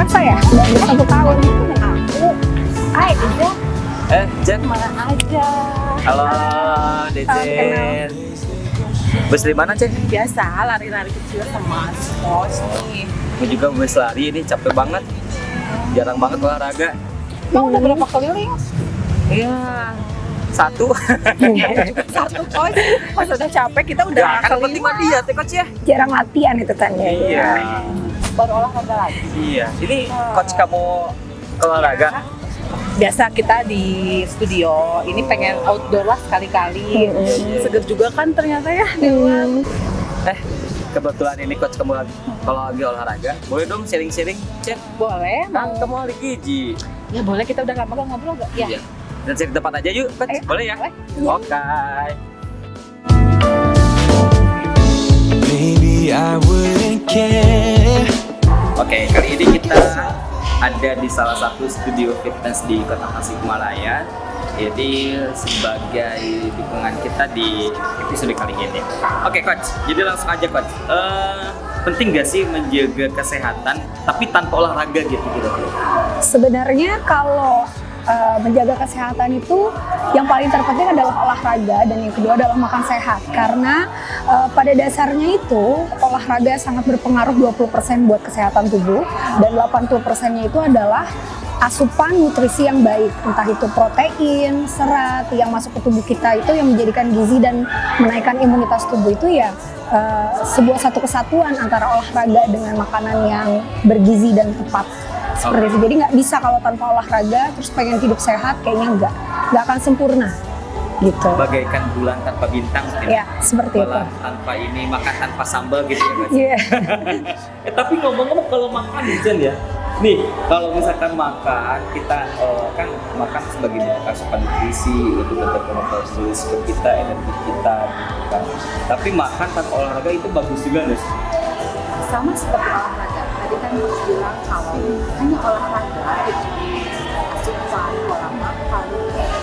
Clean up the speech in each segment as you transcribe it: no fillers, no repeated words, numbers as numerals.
kerasa ya, udah 1 tahun. Aku, hai Deja. Jen. Mana aja. Halo, Salam Dejen. Bus di mana, Cen? Biasa lari-lari kecil sama coach nih. Gue juga bus lari ini capek banget. Jarang banget olahraga. Emang udah berapa keliling? Iya. 1. Satu coach. Pas udah capek kita udah Ya, kan penting mah lihat ya, Coach ya. Jarang latihan itu tanda. Iya. baru olahraga lagi. Iya. Ini coach kamu olahraga? Biasa kita di studio, ini pengen outdoor lah sekali-kali. Seger juga kan ternyata ya di luar. Kebetulan ini coach kamu lagi kalau lagi olahraga, boleh dong sharing-sharing, Cen? Boleh, Kan mau? kamu ahli gizi. Ya boleh, kita udah lama gak ngobrol gak? Ya. Iya. Dan sharing tempat aja yuk, coach. Ayo, Boleh ya? boleh. Oke. Maybe I wouldn't care. Oke, kali ini kita ada di salah satu studio fitness di Kota Tasikmalaya. Jadi sebagai dukungan kita di episode kali ini. Oke, coach. Jadi langsung aja, coach. Penting gak sih menjaga kesehatan tapi tanpa olahraga gitu kira-kira? Sebenarnya kalau menjaga kesehatan itu yang paling terpenting adalah olahraga dan yang kedua adalah makan sehat karena pada dasarnya itu olahraga sangat berpengaruh 20% buat kesehatan tubuh dan 80%-nya itu adalah asupan nutrisi yang baik, entah itu protein, serat yang masuk ke tubuh kita itu yang menjadikan gizi dan menaikkan imunitas tubuh itu ya sebuah satu kesatuan antara olahraga dengan makanan yang bergizi dan tepat. Seperti itu. Jadi nggak bisa kalau tanpa olahraga terus pengen hidup sehat kayaknya nggak akan sempurna gitu. Bagaikan bulan tanpa bintang mungkin. Ya seperti itu. Malah tanpa ini, makan tanpa sambal gitu ya, guys. Iya. Tapi ngomong-ngomong kalau makan Jen ya, nih kalau misalkan makan kita kan makan sebagai bentuk asupan nutrisi untuk memperbaiki skill kita, energi kita gitu kan. Tapi makan tanpa olahraga itu bagus juga guys. Sama seperti olahraga. Tadi kan harus bilang kalau hanya olahraga itu asupan pola makan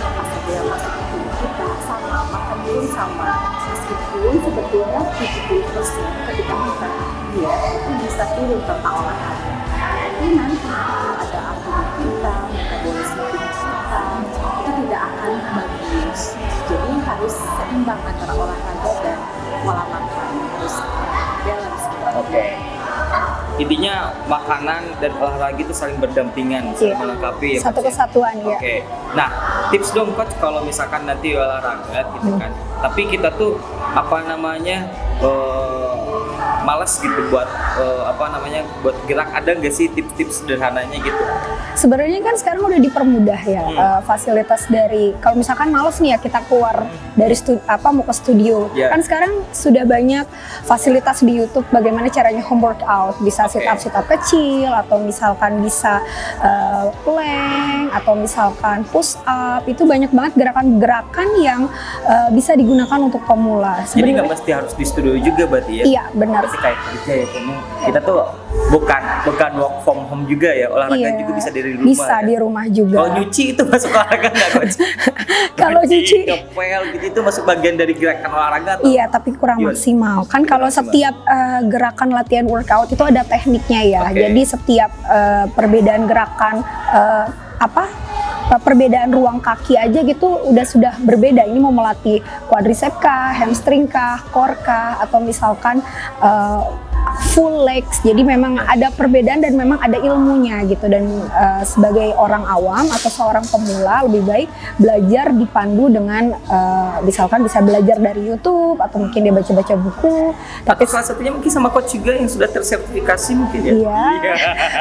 apa saja yang masuk ke tubuh kita sama makan pun sama. Meskipun sebetulnya 70% ketika kita diet itu bisa turun tanpa olahraga. Tapi nanti ada aktivitas kita, metabolisme tubuh kita tidak akan bagus. Jadi harus seimbang antara olahraga dan pola makan, harus balance. Oke. Intinya makanan dan olahraga itu saling berdampingan, saling Iya. melengkapi ya. Satu Coach, ya? kesatuan ya. Oke. Nah, tips dong coach kalau misalkan nanti olahraga gitu kan. Tapi kita tuh malas gitu buat buat gerak, ada nggak sih tips-tips sederhananya gitu? Sebenarnya kan sekarang udah dipermudah ya fasilitas dari kalau misalkan males nih ya kita keluar dari mau ke studio. Yeah. Kan sekarang sudah banyak fasilitas di YouTube bagaimana caranya home workout, bisa sit up kecil atau misalkan bisa plank atau misalkan push up. Itu banyak banget gerakan-gerakan yang bisa digunakan untuk pemula. Jadi nggak mesti harus di studio juga berarti ya? Iya, benar. Berarti kayak kerja ya, kita tuh bukan work from home juga ya, olahraga juga bisa dari rumah. Bisa ya? di rumah juga. Kalau nyuci itu masuk olahraga nggak coach? Kalau nyuci, ngepel gitu itu masuk bagian dari gerakan olahraga atau? iya, tapi kurang Gimana? maksimal. Kan kalau Maksimal. setiap gerakan latihan workout itu ada tekniknya ya. Oke. Jadi setiap perbedaan gerakan perbedaan ruang kaki aja gitu sudah berbeda. Ini mau melatih quadricep kah, hamstring kah, core kah, atau misalkan full legs. Jadi memang ada perbedaan dan memang ada ilmunya gitu. Dan sebagai orang awam atau seorang pemula lebih baik belajar dipandu dengan misalkan bisa belajar dari YouTube atau mungkin dia baca-baca buku. Tapi salah satunya mungkin sama coach juga yang sudah tersertifikasi mungkin ya? Iya,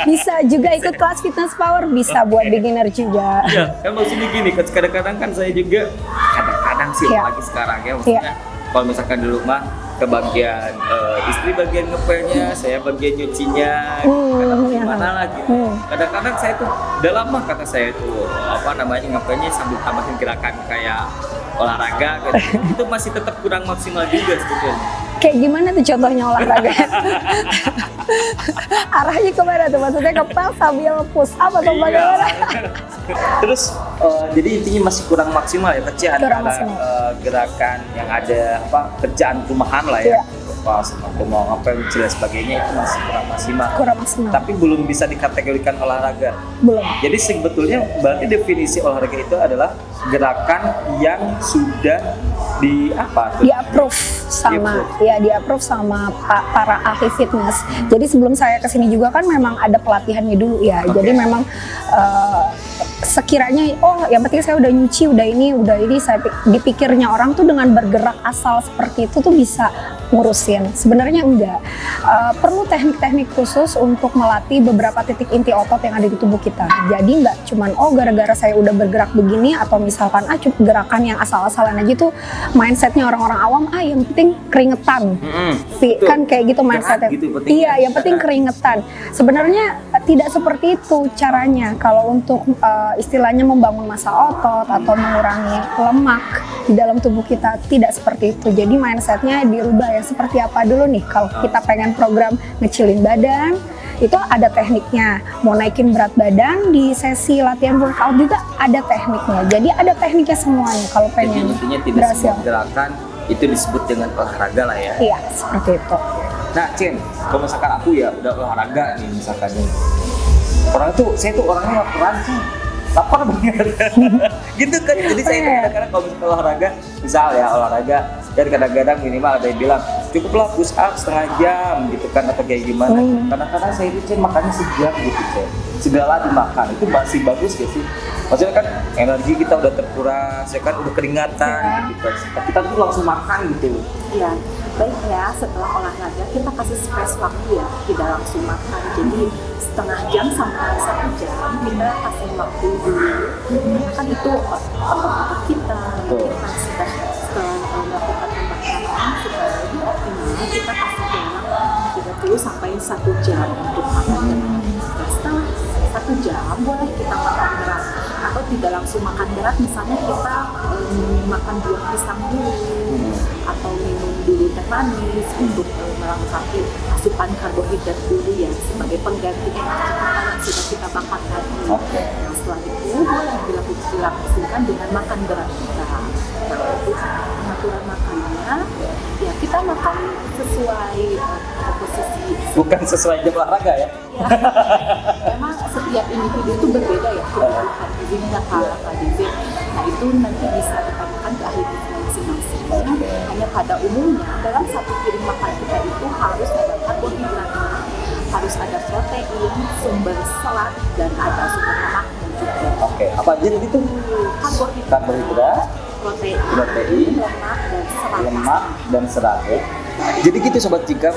bisa juga ikut kelas fitness power, bisa buat beginner juga. Iya, kan maksudnya gini, coach, kadang-kadang kan saya juga kadang-kadang sih Iya. lagi sekarang ya, maksudnya kalau misalkan di rumah ke bagian istri bagian ngepelnya, saya bagian nyucinya, gimana lah gitu. Kadang-kadang saya tuh udah lama kata saya tuh ngepelnya sambil tambahin gerakan kayak olahraga gitu. Itu masih tetap kurang maksimal juga sebetulnya. Kayak gimana tuh contohnya olahraga? Arahnya kemana tuh? Maksudnya ngepel sambil push up atau Iya. bagaimana? Terus jadi intinya masih kurang maksimal ya, kecil Kurang antara maksimal. gerakan yang ada kerjaan rumahan lah ya. Iya. pas atau mau apa dan sebagainya itu masih kurang maksimal. Kurang maksimal. Tapi belum bisa dikategorikan olahraga. Belum. Jadi sebetulnya berarti definisi olahraga itu adalah gerakan yang sudah di apa? Di approve sama di approve sama para ahli fitness. Jadi sebelum saya kesini juga kan memang ada pelatihannya dulu ya. Jadi memang sekiranya yang penting saya udah nyuci, udah ini saya dipikirnya orang tuh dengan bergerak asal seperti itu tuh bisa ngurusin. Sebenarnya enggak. Perlu teknik-teknik khusus untuk melatih beberapa titik inti otot yang ada di tubuh kita. Jadi enggak cuman gara-gara saya udah bergerak begini atau misalkan gerakan yang asal-asalan aja tuh mindsetnya orang-orang awam yang penting keringetan. Kan kayak gitu mindsetnya. Gitu, iya, yang penting keringetan. Sebenarnya tidak seperti itu caranya. Kalau untuk istilahnya membangun massa otot atau mengurangi lemak di dalam tubuh kita tidak seperti itu. Jadi mindsetnya dirubah ya, seperti apa dulu nih kalau kita pengen program ngecilin badan itu ada tekniknya. Mau naikin berat badan di sesi latihan workout juga ada tekniknya. Jadi ada tekniknya semuanya kalau pengen intinya tidak berhasil. semua gerakan itu disebut dengan olahraga lah ya. Iya, seperti itu. Nah, Cen, kalau misalkan aku ya udah olahraga nih misalkan saya tuh orangnya laparan sih. Lapar banget. Gitu kan. Jadi saya kadang-kadang kalau misalkan olahraga dan kadang-kadang minimal ada yang bilang cukuplah push up setengah jam gitu kan atau kayak gimana. Kadang-kadang saya itu makannya sejam gitu Cen. Segala dimakan itu masih bagus gak sih? Maksudnya kan energi kita udah terkuras, saya kan udah keringatan gitu. Kita tuh langsung makan gitu. Iya, baik ya, setelah olahraga kita kasih space waktu ya, tidak langsung makan. Jadi setengah jam sampai 1 jam kita kasih waktu dulu. Karena kan itu otot kita kan setelah melakukan pembakaran supaya lebih optimal kita kasih jarak 30 sampai 1 jam untuk makan. Nah, setelah 1 jam boleh kita makan berat atau tidak langsung makan berat, misalnya kita makan buah pisang dulu atau minum dulu teh manis untuk melengkapi asupan karbohidrat dulu ya sebagai pengganti energi kita yang sudah kita bakar tadi. Nah, setelah itu boleh dilakukan dengan makan berat kita. Nah, untuk pengaturan makannya ya kita makan sesuai komposisi. Bukan sesuai jam olahraga ya? Memang setiap individu itu berbeda ya kebutuhan gizinya KDZ. Nah itu nanti bisa ditanyakan ke ahli gizi masing-masing. Hanya pada umumnya dalam satu piring makan kita itu harus ada karbohidratnya, harus ada protein, sumber serat dan ada sumber lemaknya juga. Oke, apa aja itu? Karbohidrat, protein, lemak dan serat ya. Jadi gitu Sobat Cikap.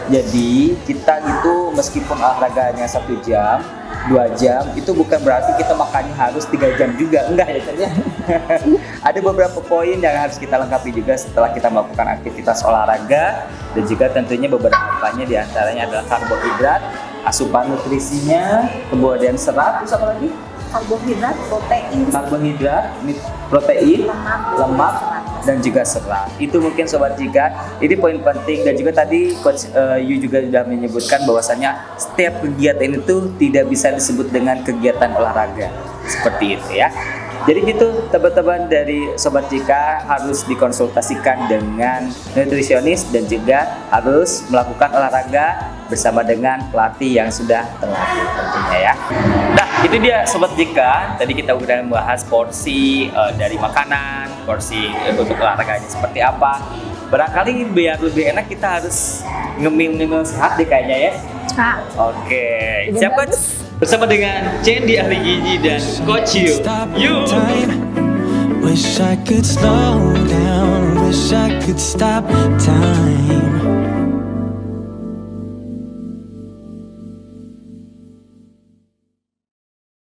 Jadi kita itu meskipun olahraganya 1 jam, 2 jam, itu bukan berarti kita makannya harus 3 jam juga, enggak ya ternyata. Ada beberapa poin yang harus kita lengkapi juga setelah kita melakukan aktivitas olahraga, dan juga tentunya beberapanya diantaranya adalah karbohidrat, asupan nutrisinya, kemudian serat, terus apa lagi? Karbohidrat, protein, lemak, dan juga serat. Itu mungkin Sobat Jika, ini poin penting. Dan juga tadi Coach Yu juga sudah menyebutkan bahwasanya setiap kegiatan itu tidak bisa disebut dengan kegiatan olahraga. Seperti itu ya. Jadi gitu teman-teman dari Sobat Jika harus dikonsultasikan dengan nutrisionis dan juga harus melakukan olahraga bersama dengan pelatih yang sudah terlatih tentunya ya. Nah itu dia Sobat Jika, tadi kita udah membahas porsi dari makanan, porsi untuk olahraganya seperti apa. Barangkali biar lebih enak kita harus ngemil-ngemil sehat deh kayaknya ya. Oke, siap Coach? Bersama dengan Cendi ahli gizi dan Coach Yu. Yuk. Wish I could slow down, wish I could stop time.